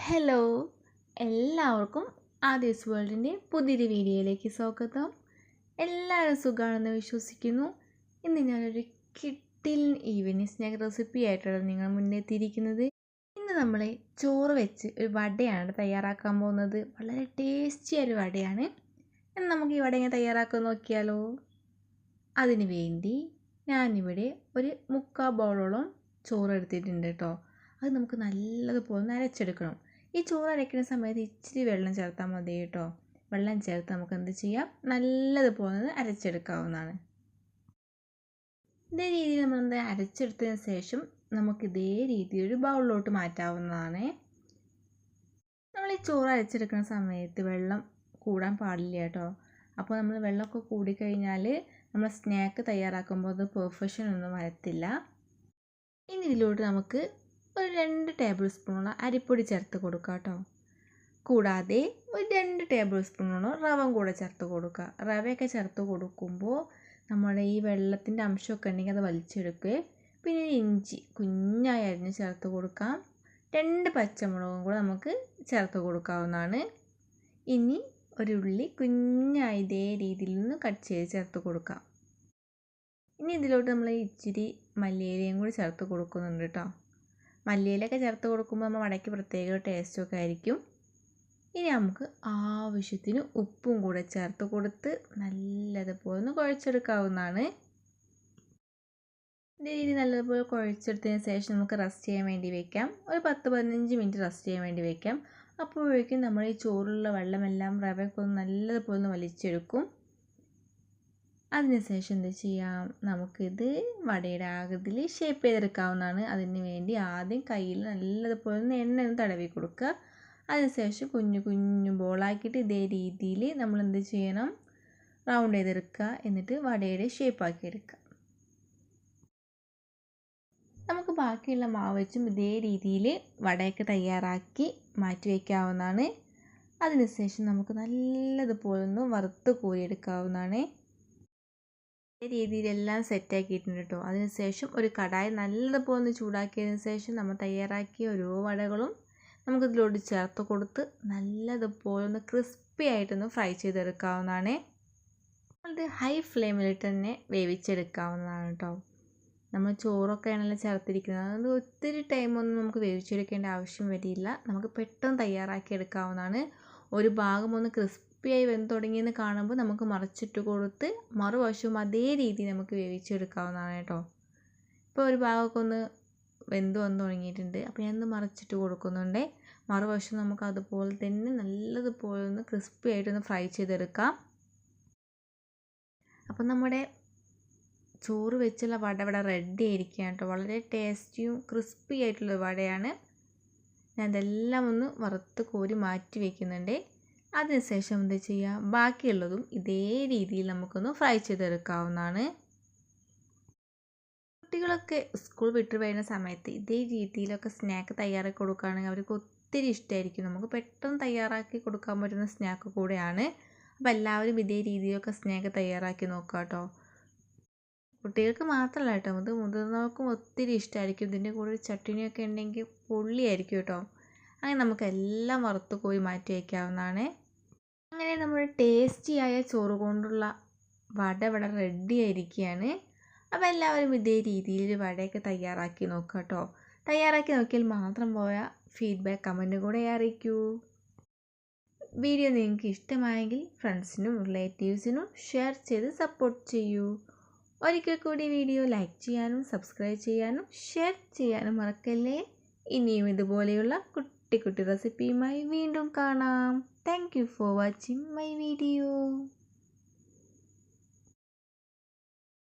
Hello, എല്ലാവർക്കും ആദ്യസ് വേൾഡിൻ്റെ പുതിയൊരു വീഡിയോയിലേക്ക് സ്വാഗതം. എല്ലാവരും സുഖമാണെന്ന് വിശ്വസിക്കുന്നു. ഇന്ന് ഞാനൊരു കിട്ടിൽ ഈവനിങ് സ്നാക്ക് റെസിപ്പി ആയിട്ടാണ് നിങ്ങൾ മുന്നെത്തിയിരിക്കുന്നത്. ഇന്ന് നമ്മൾ ചോറ് വെച്ച് ഒരു വടയാണ് തയ്യാറാക്കാൻ പോകുന്നത്. വളരെ ടേസ്റ്റിയായ ഒരു വടയാണ്. ഇന്ന് നമുക്ക് ഈ വട എങ്ങനെ തയ്യാറാക്കാൻ നോക്കിയാലോ. അതിന് വേണ്ടി ഞാനിവിടെ ഒരു 3/4 ബൗളോളം ചോറ് എടുത്തിട്ടുണ്ട് കേട്ടോ. അത് നമുക്ക് നല്ലതുപോലെ അരച്ചെടുക്കണം. ഈ ചോറ് അരയ്ക്കുന്ന സമയത്ത് ഇച്ചിരി വെള്ളം ചേർത്താൽ മതി കേട്ടോ. വെള്ളം ചേർത്ത് നമുക്ക് എന്ത് ചെയ്യാം, നല്ലതുപോലെ അരച്ചെടുക്കാവുന്നതാണ്. ഇതേ രീതിയിൽ നമ്മൾ അരച്ചെടുത്തതിന് ശേഷം നമുക്ക് ഇതേ രീതിയിൽ ഒരു ബൗളിലോട്ട് മാറ്റാവുന്നതാണ്. നമ്മൾ ഈ ചോറ് അരച്ചെടുക്കുന്ന സമയത്ത് വെള്ളം കൂടാൻ പാടില്ല കേട്ടോ. അപ്പോൾ നമ്മൾ വെള്ളമൊക്കെ കൂടിക്കഴിഞ്ഞാൽ നമ്മൾ സ്നാക്ക് തയ്യാറാക്കുമ്പോൾ അത് പെർഫെക്ഷൻ ഒന്നും വരത്തില്ല. ഇനി ഇതിലോട്ട് നമുക്ക് ഒരു 2 ടേബിൾ സ്പൂണോളം അരിപ്പൊടി ചേർത്ത് കൊടുക്കുക കേട്ടോ. കൂടാതെ ഒരു 2 ടേബിൾ സ്പൂണോളം റവ കൂടെ ചേർത്ത് കൊടുക്കുക. റവയൊക്കെ ചേർത്ത് കൊടുക്കുമ്പോൾ നമ്മുടെ ഈ വെള്ളത്തിൻ്റെ അംശമൊക്കെ ഉണ്ടെങ്കിൽ അത് വലിച്ചെടുക്കുക. പിന്നെ ഇഞ്ചി കുഞ്ഞായി അരിഞ്ഞ് ചേർത്ത് കൊടുക്കാം. 2 പച്ചമുളകും കൂടെ നമുക്ക് ചേർത്ത് കൊടുക്കാവുന്നതാണ്. ഇനി ഒരു ഉള്ളി കുഞ്ഞായി ഇതേ രീതിയിൽ നിന്ന് കട്ട് ചെയ്ത് ചേർത്ത് കൊടുക്കാം. ഇനി ഇതിലോട്ട് നമ്മൾ ഇച്ചിരി മല്ലിയിലയും കൂടി ചേർത്ത് കൊടുക്കുന്നുണ്ട് കേട്ടോ. മല്ലിയിലൊക്കെ ചേർത്ത് കൊടുക്കുമ്പോൾ നമ്മൾ വടയ്ക്ക് പ്രത്യേക ടേസ്റ്റൊക്കെ ആയിരിക്കും. ഇനി നമുക്ക് ആവശ്യത്തിന് ഉപ്പും കൂടെ ചേർത്ത് കൊടുത്ത് നല്ലതുപോലെ ഒന്ന് കുഴച്ചെടുക്കാവുന്നതാണ്. ഇതേ രീതി നല്ലതുപോലെ കുഴച്ചെടുത്തതിന് ശേഷം നമുക്ക് റെസ്റ്റ് ചെയ്യാൻ വേണ്ടി വയ്ക്കാം. ഒരു 10-15 മിനിറ്റ് റെസ്റ്റ് ചെയ്യാൻ വേണ്ടി വയ്ക്കാം. അപ്പോഴേക്കും നമ്മൾ ഈ ചോറിലുള്ള വെള്ളമെല്ലാം റവയൊക്കെ ഒന്ന് നല്ലതുപോലെ ഒന്ന് വലിച്ചെടുക്കും. അതിനുശേഷം എന്ത് ചെയ്യാം, നമുക്കിത് വടയുടെ ആകൃതിയിൽ ഷേപ്പ് ചെയ്തെടുക്കാവുന്നതാണ്. അതിന് വേണ്ടി ആദ്യം കയ്യിൽ നല്ലതുപോലെ ഒന്ന് എണ്ണ തടവി കൊടുക്കുക. അതിനുശേഷം കുഞ്ഞു കുഞ്ഞു ബോളാക്കിയിട്ട് ഇതേ രീതിയിൽ നമ്മൾ എന്ത് ചെയ്യണം, റൗണ്ട് ചെയ്തെടുക്കുക. എന്നിട്ട് വടയുടെ ഷേപ്പാക്കി എടുക്കുക. നമുക്ക് ബാക്കിയുള്ള മാവ് വെച്ചും ഇതേ രീതിയിൽ വടയൊക്കെ തയ്യാറാക്കി മാറ്റി വയ്ക്കാവുന്നതാണ്. അതിനുശേഷം നമുക്ക് നല്ലതുപോലെ ഒന്ന് വറുത്ത് കോരിയെടുക്കാവുന്നതാണ്. രീതിയിലെല്ലാം സെറ്റാക്കിയിട്ടുണ്ട് കേട്ടോ. അതിനുശേഷം ഒരു കടായി നല്ലതുപോലെ ഒന്ന് ചൂടാക്കിയതിന് ശേഷം നമ്മൾ തയ്യാറാക്കിയ ഓരോ വടകളും നമുക്കിതിലോട്ട് ചേർത്ത് കൊടുത്ത് നല്ലതുപോലെ ഒന്ന് ക്രിസ്പി ആയിട്ടൊന്ന് ഫ്രൈ ചെയ്തെടുക്കാവുന്നതാണ്. അത് ഹൈ ഫ്ലെയിമിലിട്ട് തന്നെ വേവിച്ചെടുക്കാവുന്നതാണ് കേട്ടോ. നമ്മൾ ചോറൊക്കെ ആണല്ലോ ചേർത്തിരിക്കുന്നത്, അതുകൊണ്ട് ഒത്തിരി ടൈമൊന്നും നമുക്ക് വേവിച്ചെടുക്കേണ്ട ആവശ്യം വരില്ല. നമുക്ക് പെട്ടെന്ന് തയ്യാറാക്കി എടുക്കാവുന്നതാണ്. ഒരു ഭാഗം ഒന്ന് ക്രിസ്പിയായി വെന്ത് തുടങ്ങിയെന്ന് കാണുമ്പോൾ നമുക്ക് മറിച്ചിട്ട് കൊടുത്ത് മറുവശവും അതേ രീതിയിൽ നമുക്ക് വേവിച്ചെടുക്കാവുന്നതാണ് കേട്ടോ. ഇപ്പോൾ ഒരു ഭാഗമൊക്കെ ഒന്ന് വെന്ത് വന്ന് തുടങ്ങിയിട്ടുണ്ട്. അപ്പോൾ ഞാനൊന്ന് മറിച്ചിട്ട് കൊടുക്കുന്നുണ്ട്. മറുവശം നമുക്ക് അതുപോലെ തന്നെ നല്ലതുപോലെ ഒന്ന് ക്രിസ്പി ആയിട്ടൊന്ന് ഫ്രൈ ചെയ്തെടുക്കാം. അപ്പം നമ്മുടെ ചോറ് വെച്ചുള്ള വട ഇവിടെ റെഡി ആയിരിക്കുകയാണ് കേട്ടോ. വളരെ ടേസ്റ്റിയും ക്രിസ്പി ആയിട്ടുള്ള വടയാണ്. ഞാൻ ഇതെല്ലാം ഒന്ന് വറുത്ത് കോരി മാറ്റി വയ്ക്കുന്നുണ്ട്. അതിനുശേഷം എന്താ ചെയ്യുക, ബാക്കിയുള്ളതും ഇതേ രീതിയിൽ നമുക്കൊന്ന് ഫ്രൈ ചെയ്തെടുക്കാവുന്നതാണ്. കുട്ടികളൊക്കെ സ്കൂൾ വിട്ട് വരുന്ന സമയത്ത് ഇതേ രീതിയിലൊക്കെ സ്നാക്ക് തയ്യാറാക്കി കൊടുക്കുകയാണെങ്കിൽ അവർക്ക് ഒത്തിരി ഇഷ്ടമായിരിക്കും. നമുക്ക് പെട്ടെന്ന് തയ്യാറാക്കി കൊടുക്കാൻ പറ്റുന്ന സ്നാക്ക് കൂടെയാണ്. അപ്പോൾ എല്ലാവരും ഇതേ രീതിയിലൊക്കെ സ്നാക്ക് തയ്യാറാക്കി നോക്കുക കേട്ടോ. കുട്ടികൾക്ക് മാത്രമല്ല കേട്ടോ, അത് മുതിർന്നവർക്കും ഒത്തിരി ഇഷ്ടമായിരിക്കും. ഇതിൻ്റെ കൂടെ ഒരു ചട്ടിനിയൊക്കെ ഉണ്ടെങ്കിൽ പൊള്ളിയായിരിക്കും കേട്ടോ. അങ്ങനെ നമുക്ക് എല്ലാം വറുത്ത് കോരി മാറ്റി വയ്ക്കാവുന്നതാണ്. അങ്ങനെ നമ്മുടെ ടേസ്റ്റിയായ ചോറ് കൊണ്ടുള്ള വട ഇവിടെ റെഡി ആയിരിക്കുകയാണ്. അപ്പോൾ എല്ലാവരും ഇതേ രീതിയിൽ വടയൊക്കെ തയ്യാറാക്കി നോക്കുക കേട്ടോ. തയ്യാറാക്കി നോക്കിയാൽ മാത്രം പോയാൽ ഫീഡ്ബാക്ക് കമൻറ്റ് കൂടെ അറിയിക്കൂ. വീഡിയോ നിങ്ങൾക്ക് ഇഷ്ടമായെങ്കിൽ ഫ്രണ്ട്സിനും റിലേറ്റീവ്സിനും ഷെയർ ചെയ്ത് സപ്പോർട്ട് ചെയ്യൂ. ഒരിക്കൽ കൂടി വീഡിയോ ലൈക്ക് ചെയ്യാനും സബ്സ്ക്രൈബ് ചെയ്യാനും ഷെയർ ചെയ്യാനും മറക്കല്ലേ. ഇനിയും ഇതുപോലെയുള്ള കുട്ടി റെസിപ്പിയുമായി വീണ്ടും കാണാം. Thank you for watching my video.